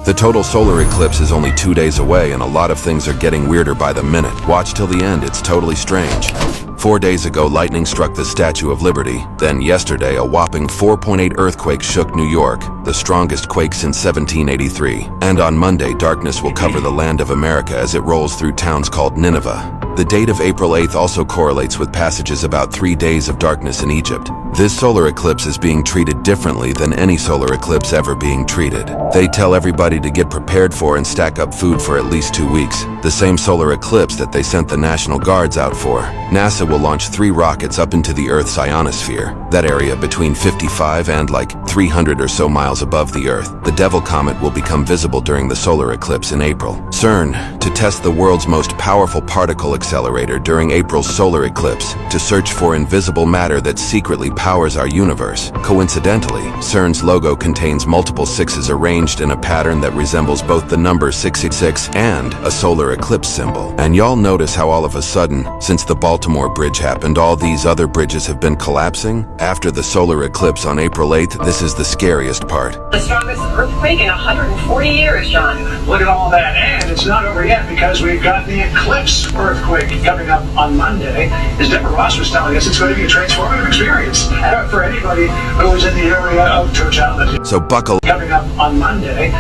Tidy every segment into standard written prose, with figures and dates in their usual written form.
The total solar eclipse is only 2 days away, and a lot of things are getting weirder by the minute. Watch till the end, it's totally strange. 4 days ago, lightning struck the Statue of Liberty. Then yesterday, a whopping 4.8 earthquake shook New York, the strongest quake since 1783. And on Monday, darkness will cover the land of America as it rolls through towns called Nineveh. The date of April 8th also correlates with passages about 3 days of darkness in Egypt. This solar eclipse is being treated differently than any solar eclipse ever being treated. They tell everybody to get prepared for and stack up food for at least 2 weeks. The same solar eclipse that they sent the National Guards out for. NASA will launch 3 rockets up into the Earth's ionosphere, that area between 55 and like 300 or so miles above the Earth. The Devil Comet will become visible during the solar eclipse in April. CERN, to test the world's most powerful particle accelerator during April's solar eclipse, to search for invisible matter that secretly powers our universe. Coincidentally, CERN's logo contains multiple sixes arranged in a pattern that resembles both the number 666 and a solar eclipse symbol. And y'all notice how all of a sudden, since the Baltimore Bridge happened, all these other bridges have been collapsing? After the solar eclipse on April 8th, this is the scariest part. The strongest earthquake in 140 years, John. Look at all that, and it's not over yet because we've got the Eclipse earthquake coming up on Monday. As Deborah Ross was telling us, it's going to be a transformative experience for anybody who is in the area of totality. So buckle. Coming up on Monday.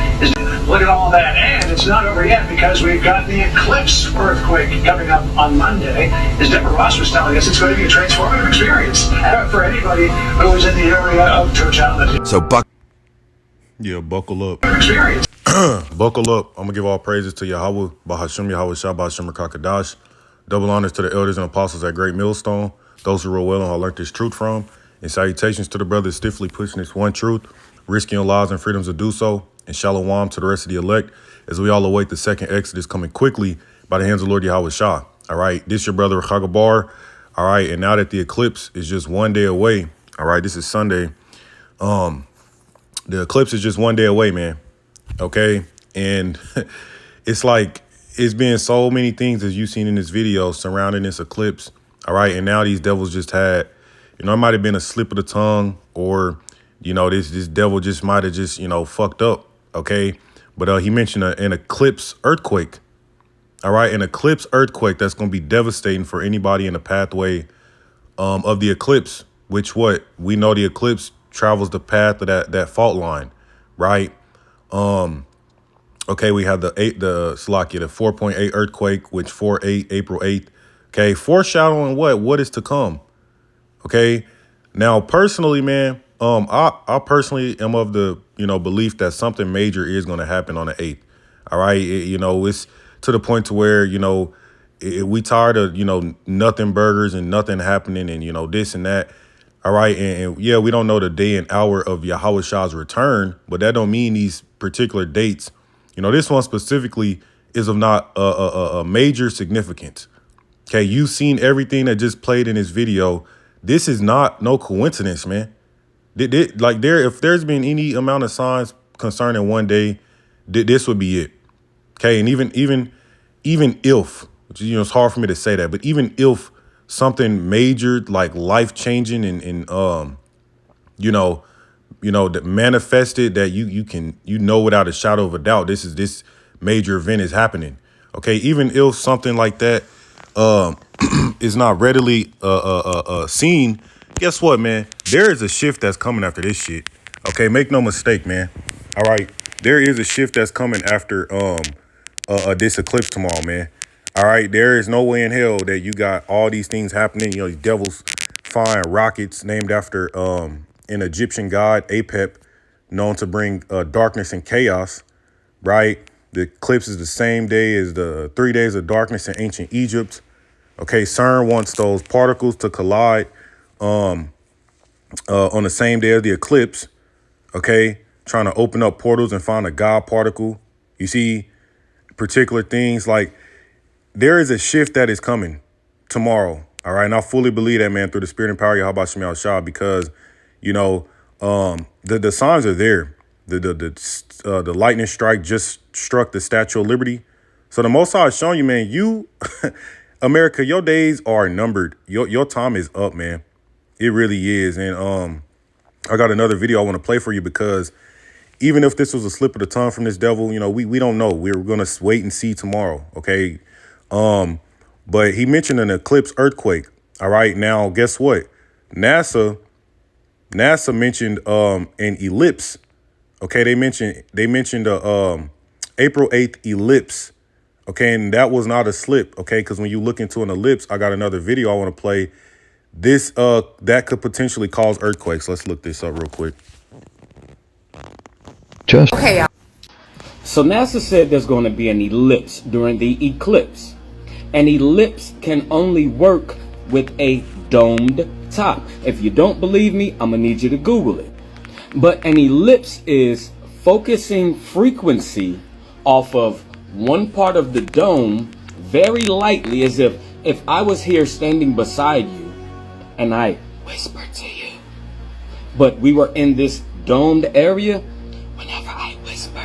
Look at all that, and it's not over yet because we've got the Eclipse earthquake coming up on Monday. As Deborah Ross was telling us, it's going to be a transformative experience for anybody who is in the area of totality. So Yeah, buckle up. Experience. Buckle up. I'm going to give all praises to Yahweh, Bahashim Yahweh Shah, Bahashim Kakadash. Double honors to the elders and apostles at Great Millstone, those who rule well and I learned this truth from. And salutations to the brothers stiffly pushing this one truth, risking your lives and freedoms to do so. And shalom to the rest of the elect as we all await the second Exodus coming quickly by the hands of Lord Yahweh Shah. All right, this your brother Chagabar. All right, and now that the eclipse is just 1 day away. All right, this is Sunday. The eclipse is just 1 day away, man. Okay, and it's like it's been so many things as you've seen in this video surrounding this eclipse. All right, and now these devils just had, it might have been a slip of the tongue, or this devil just might have just fucked up. Okay, but he mentioned an eclipse earthquake. All right, an eclipse earthquake that's going to be devastating for anybody in the pathway of the eclipse, which what we know the eclipse travels the path of that fault line, right? Okay, we have the 4.8 earthquake, which 4/8 April 8th. Okay, foreshadowing what is to come. Okay, now personally, man, I personally am of the belief that something major is going to happen on the 8th. All right, it's to the point to where we tired of nothing burgers and nothing happening and this and that. All right, and yeah, we don't know the day and hour of Yahweh Shah's return, but that don't mean these particular dates. This one specifically is of not a major significance. Okay, you've seen everything that just played in this video. This is not no coincidence, man. If there's been any amount of signs concerning 1 day, this would be it. Okay, and even if, which it's hard for me to say that, but even if something major like life changing and that manifested that you can without a shadow of a doubt this major event is happening. Okay, even if something like that is not readily seen, guess what, man? There is a shift that's coming after this shit. Okay, make no mistake, man. All right, there is a shift that's coming after this eclipse tomorrow, man. All right, there is no way in hell that you got all these things happening. These devils firing rockets named after an Egyptian god, Apep, known to bring darkness and chaos, right? The eclipse is the same day as the 3 days of darkness in ancient Egypt. Okay, CERN wants those particles to collide on the same day of the eclipse. Okay, trying to open up portals and find a God particle. You see particular things like there is a shift that is coming tomorrow. All right, and I fully believe that, man, through the spirit and power of Yahweh Shah Shah, because the signs are there. The lightning strike just struck the Statue of Liberty. So the Most High is showing you, man, America, your days are numbered. Your time is up, man. It really is. And I got another video I want to play for you because even if this was a slip of the tongue from this devil, you know, we don't know. We're gonna wait and see tomorrow. Okay. But he mentioned an eclipse earthquake. All right. Now, guess what? NASA mentioned an ellipse. Okay, they mentioned April 8th ellipse. Okay, and that was not a slip. Okay, because when you look into an ellipse, I got another video I want to play. This that could potentially cause earthquakes. Let's look this up real quick. Just Okay, So NASA said there's going to be an ellipse during the eclipse. An ellipse can only work with a domed top. If you don't believe me, I'm going to need you to Google it. But an ellipse is focusing frequency off of one part of the dome very lightly, as if I was here standing beside you and I whispered to you. But we were in this domed area. Whenever I whisper,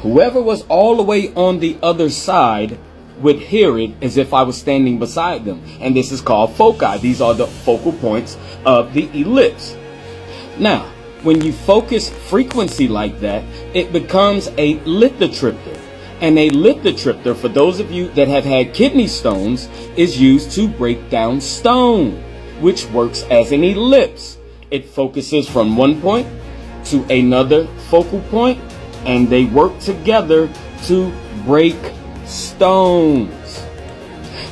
whoever was all the way on the other side would hear it as if I was standing beside them. And this is called foci. These are the focal points of the ellipse. Now, when you focus frequency like that, it becomes a lithotripter. And a lithotripter, for those of you that have had kidney stones, is used to break down stone, which works as an ellipse. It focuses from one point to another focal point, and they work together to break stones.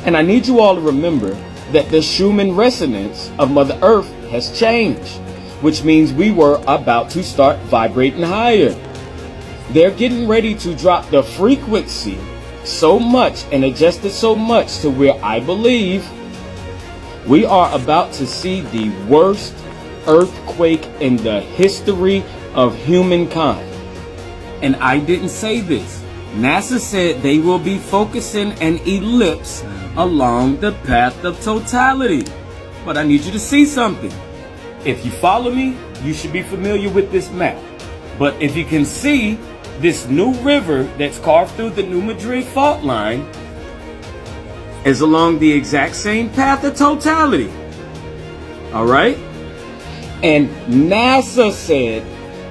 And I need you all to remember that the Schumann resonance of Mother Earth has changed, which means we were about to start vibrating higher. They're getting ready to drop the frequency so much and adjust it so much to where I believe we are about to see the worst earthquake in the history of humankind. And I didn't say this. NASA said they will be focusing an ellipse along the path of totality. But I need you to see something. If you follow me, you should be familiar with this map. But if you can see this new river that's carved through the New Madrid fault line is along the exact same path of totality. All right? And NASA said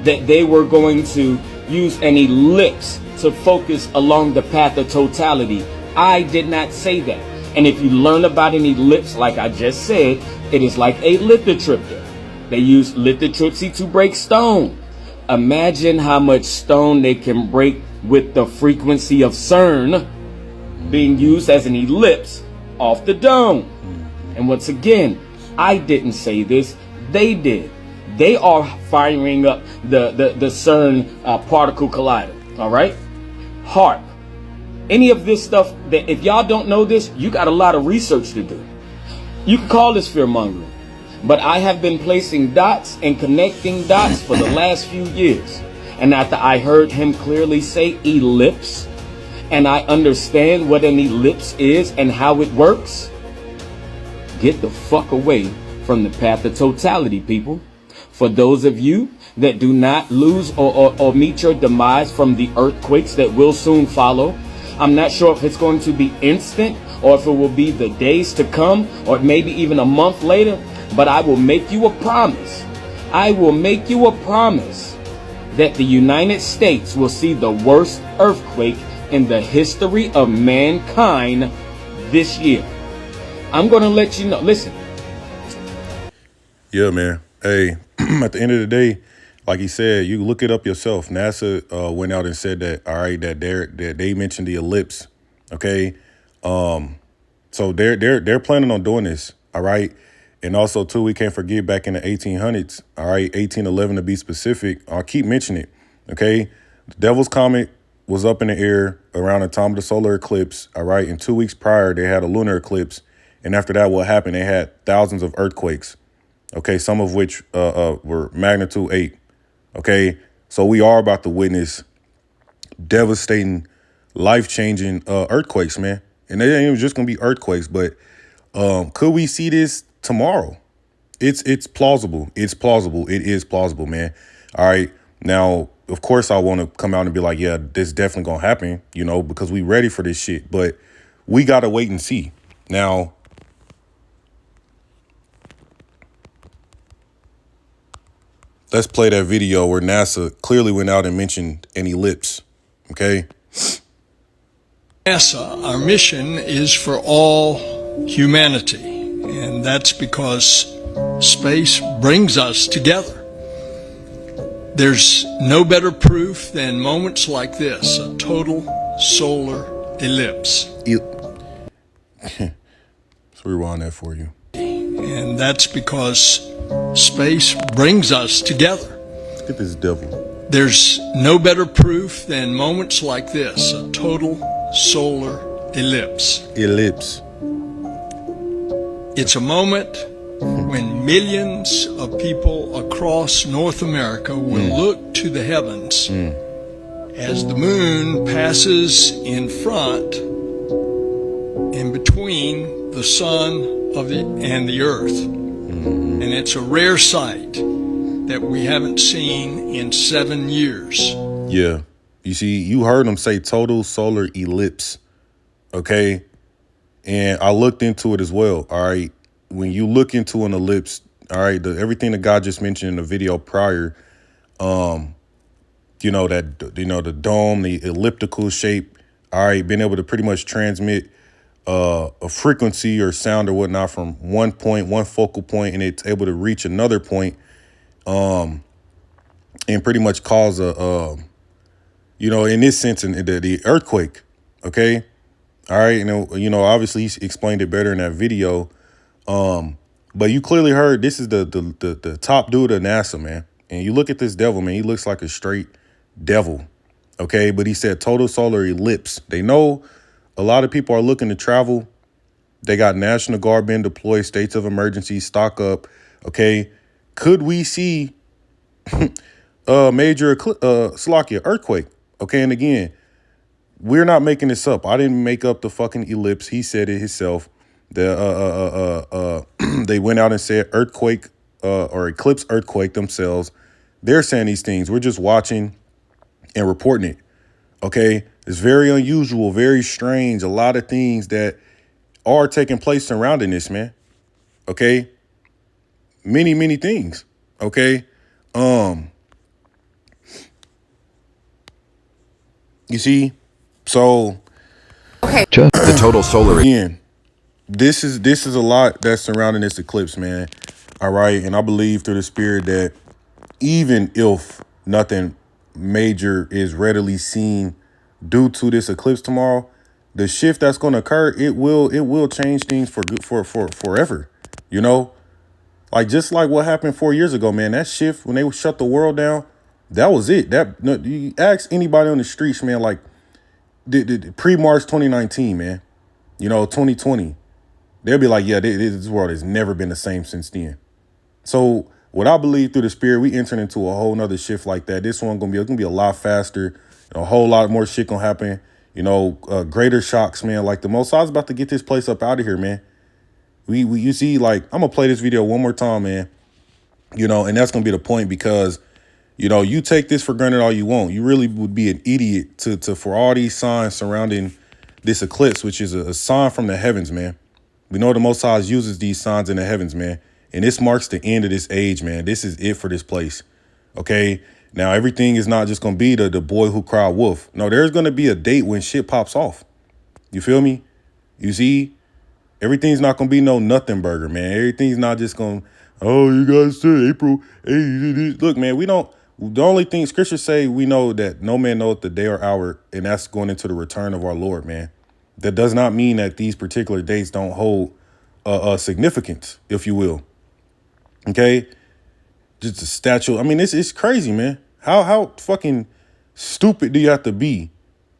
that they were going to use an ellipse to focus along the path of totality. I did not say that. And if you learn about an ellipse, like I just said, it is like a lithotripter. They use lithotripsy to break stone. Imagine how much stone they can break with the frequency of CERN being used as an ellipse off the dome. And once again, I didn't say this. They did. They are firing up the CERN particle collider. All right? HARP. Any of this stuff, that if y'all don't know this, you got a lot of research to do. You can call this fear mongering. But I have been placing dots and connecting dots for the last few years. And after I heard him clearly say ellipse, and I understand what an ellipse is and how it works, get the fuck away from the path of totality, people. For those of you that do not lose or meet your demise from the earthquakes that will soon follow, I'm not sure if it's going to be instant or if it will be the days to come or maybe even a month later. But I will make you a promise. I will make you a promise that the United States will see the worst earthquake in the history of mankind this year. I'm going to let you know. Listen. Yeah, man. Hey, at the end of the day, like he said, you look it up yourself. NASA went out and said that, all right, that they mentioned the ellipse. Okay. So they're planning on doing this. All right. And also, too, we can't forget back in the 1800s, all right, 1811 to be specific. I'll keep mentioning it, okay? The Devil's Comet was up in the air around the time of the solar eclipse, all right? And 2 weeks prior, they had a lunar eclipse. And after that, what happened? They had thousands of earthquakes, okay, some of which were magnitude 8, okay? So we are about to witness devastating, life-changing earthquakes, man. And they ain't even just going to be earthquakes, but could we see this tomorrow? It's plausible. It's plausible. It is plausible, man. All right. Now, of course, I want to come out and be like, yeah, this definitely going to happen, you know, because we ready for this shit. But we got to wait and see. Now, Let's play that video where NASA clearly went out and mentioned an ellipse. Okay. NASA, our mission is for all humanity, and that's because space brings us together. There's no better proof than moments like this, a total solar ellipse. Let's rewind that for you. And that's because space brings us together. Look at this devil. There's no better proof than moments like this, a total solar ellipse. Ellipse. It's a moment when millions of people across North America will look to the heavens as the moon passes in front, in between the sun and the earth. And it's a rare sight that we haven't seen in 7 years. Yeah. You see, you heard him say total solar ellipse. Okay. And I looked into it as well. All right. When you look into an ellipse, all right, everything that God just mentioned in the video prior, the dome, the elliptical shape, all right, being able to pretty much transmit a frequency or sound or whatnot from one focal point, and it's able to reach another point, and pretty much cause in this sense, the earthquake. Okay. All right. Obviously he explained it better in that video. But you clearly heard this is the top dude of NASA, man. And you look at this devil, man, he looks like a straight devil. Okay. But he said total solar ellipse. They know a lot of people are looking to travel. They got National Guard being deployed, states of emergency, stock up. Okay. Could we see a major earthquake? Okay. And again, we're not making this up. I didn't make up the fucking ellipse. He said it himself. They went out and said earthquake or eclipse earthquake themselves. They're saying these things. We're just watching and reporting it. Okay. It's very unusual, very strange. A lot of things that are taking place surrounding this, man. Okay. Many, many things. Okay. You see, so The total solar again, this is a lot that's surrounding this eclipse, man. All right. And I believe through the spirit that even if nothing major is readily seen due to this eclipse tomorrow, the shift that's going to occur, it will change things for good, for forever. Like just like what happened 4 years ago, man. That shift when they shut the world down, that was it. You ask anybody on the streets, man, like the pre-March 2019, man, 2020, they'll be like, yeah, this world has never been the same since then. So what I believe through the spirit, we entering into a whole nother shift like that. This one gonna be a lot faster. A whole lot more shit gonna happen. Greater shocks, man. Like the Most High's about to get this place up out of here, man. You see, like I'm gonna play this video one more time, man. And that's gonna be the point because, you take this for granted all you want. You really would be an idiot to for all these signs surrounding this eclipse, which is a sign from the heavens, man. We know the Most High uses these signs in the heavens, man. And this marks the end of this age, man. This is it for this place. Okay. Now, everything is not just going to be the boy who cried wolf. No, there's going to be a date when shit pops off. You feel me? You see, everything's not going to be no nothing burger, man. Everything's not just going, oh, you guys said April. Hey, look, man, the only thing scriptures say, we know that no man knoweth the day or hour, and that's going into the return of our Lord, man. That does not mean that these particular dates don't hold significance, if you will. Okay. Just a statue. I mean, it's crazy, man. How fucking stupid do you have to be?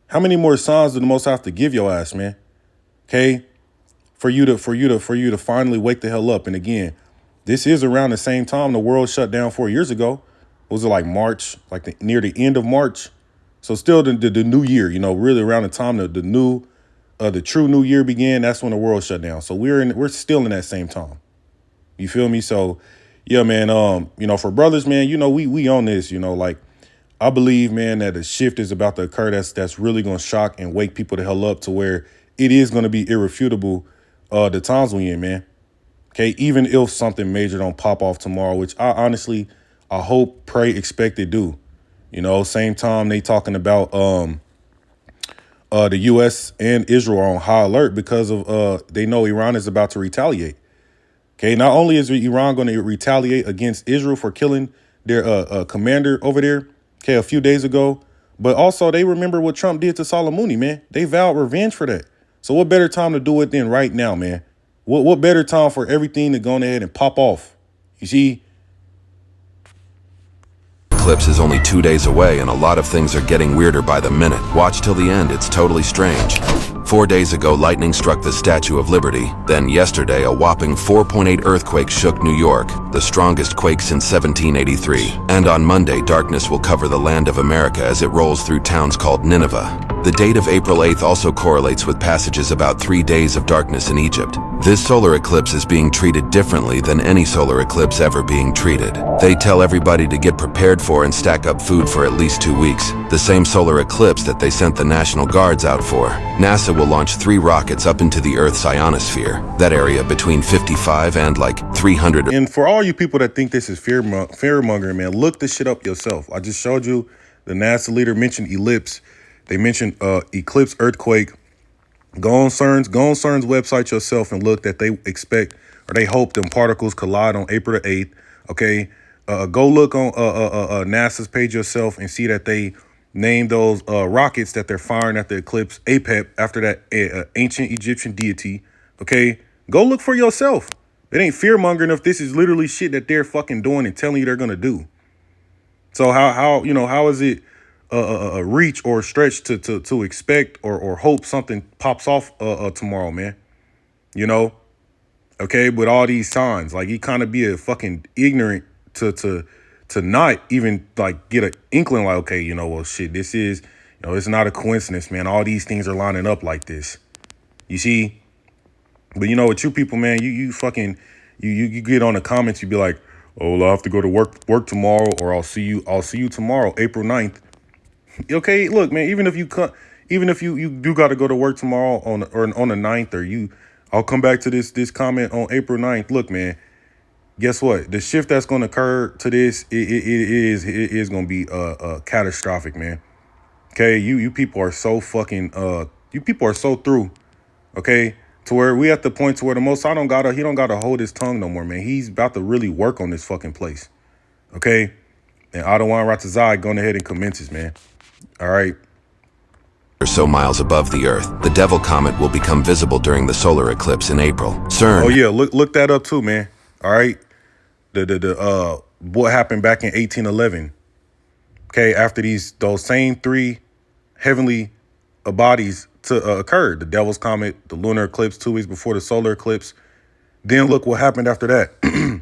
How many more signs do the Most have to give your ass, man? Okay, for you to finally wake the hell up. And again, this is around the same time the world shut down 4 years ago. Was it like March, near the end of March? So still the new year, really around the time the true new year began. That's when the world shut down. So we're still in that same time. You feel me? So. Yeah, man. For brothers, man, we on this, I believe, man, that a shift is about to occur. That's really going to shock and wake people the hell up to where it is going to be irrefutable. The times we in, man. Okay. Even if something major don't pop off tomorrow, which I I hope, pray, expect they do. You know, same time they talking about the U.S. and Israel are on high alert because of they know Iran is about to retaliate. Okay, not only is Iran going to retaliate against Israel for killing their commander over there, okay, a few days ago, but also they remember what Trump did to Soleimani, man. They vowed revenge for that. So what better time to do it than right now, man? What better time for everything to go ahead and pop off? You see? Eclipse is only 2 days away and a lot of things are getting weirder by the minute. Watch till the end, it's totally strange. 4 days ago, lightning struck the Statue of Liberty. Then yesterday, a whopping 4.8 earthquake shook New York, the strongest quake since 1783. And on Monday, darkness will cover the land of America as it rolls through towns called Nineveh. The date of April 8th also correlates with passages about 3 days of darkness in Egypt. This solar eclipse is being treated differently than any solar eclipse ever being treated. They tell everybody to get prepared for and stack up food for at least 2 weeks. The same solar eclipse that they sent the National Guards out for. NASA will launch 3 rockets up into the Earth's ionosphere, that area between 55 and like 300. And for all you people that think this is fear-mongering, man, look this shit up yourself. I just showed you the NASA leader mentioned Eclipse. They mentioned Eclipse earthquake. Go on CERN's website yourself and look that they expect or they hope them particles collide on April the 8th. Okay, go look on NASA's page yourself and see that they named those rockets that they're firing at the eclipse Apep after that ancient Egyptian deity. Okay, go look for yourself. It ain't fear mongering if this is literally shit that they're fucking doing and telling you they're gonna do. So how is it a reach or a stretch to expect or hope something pops off tomorrow, man? You know, okay, with all these signs, like you kind of be a fucking ignorant to not even like get an inkling like, okay, you know, well, shit, this is, you know, it's not a coincidence, man. All these things are lining up like this. You see? But you know what, you people, man, you fucking you get on the comments, you be like, oh, well, I have to go to work tomorrow, or I'll see you tomorrow, April 9th. Okay, look, man, even if you do got to go to work tomorrow on the 9th, or I'll come back to this comment on April 9th. Look, man, guess what? The shift that's going to occur to this, it is going to be catastrophic, man. Okay, you people are so fucking you people are so through. Okay, to where we at the point to where the Most High he don't gotta hold his tongue no more, man. He's about to really work on this fucking place. Okay, and Adawan Ratazai going ahead and commences, man. All right. Or so miles above the Earth, the Devil Comet will become visible during the solar eclipse in April. CERN. Oh yeah, look that up too, man. All right. The what happened back in 1811? Okay, after those same 3 heavenly bodies occurred, the Devil's Comet, the lunar eclipse 2 weeks before the solar eclipse. Then look what happened after that.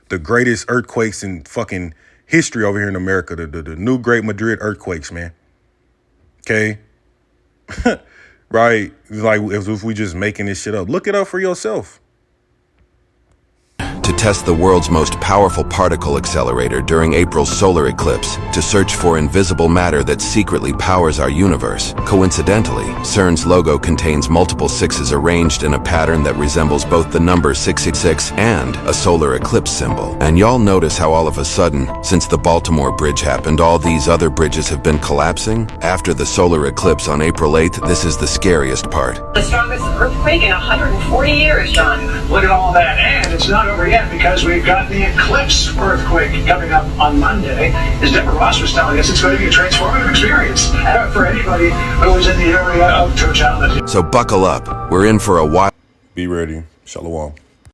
The greatest earthquakes in fucking history over here in America, the new Great Madrid earthquakes, man. Okay. Right. It's like if we just making this shit up. Look it up for yourself. To test the world's most powerful particle accelerator during April's solar eclipse to search for invisible matter that secretly powers our universe. Coincidentally, CERN's logo contains multiple sixes arranged in a pattern that resembles both the number 666 and a solar eclipse symbol. And y'all notice how all of a sudden, since the Baltimore Bridge happened, all these other bridges have been collapsing? After the solar eclipse on April 8th, this is the scariest part. The strongest earthquake in 140 years, John. Look at all that, and it's not over yet because we've got the Eclipse earthquake coming up on Monday. As Deborah Ross was telling us, it's going to be a transformative experience for anybody who is in the area of totality. So buckle up. We're in for a while. Be ready. Shalom.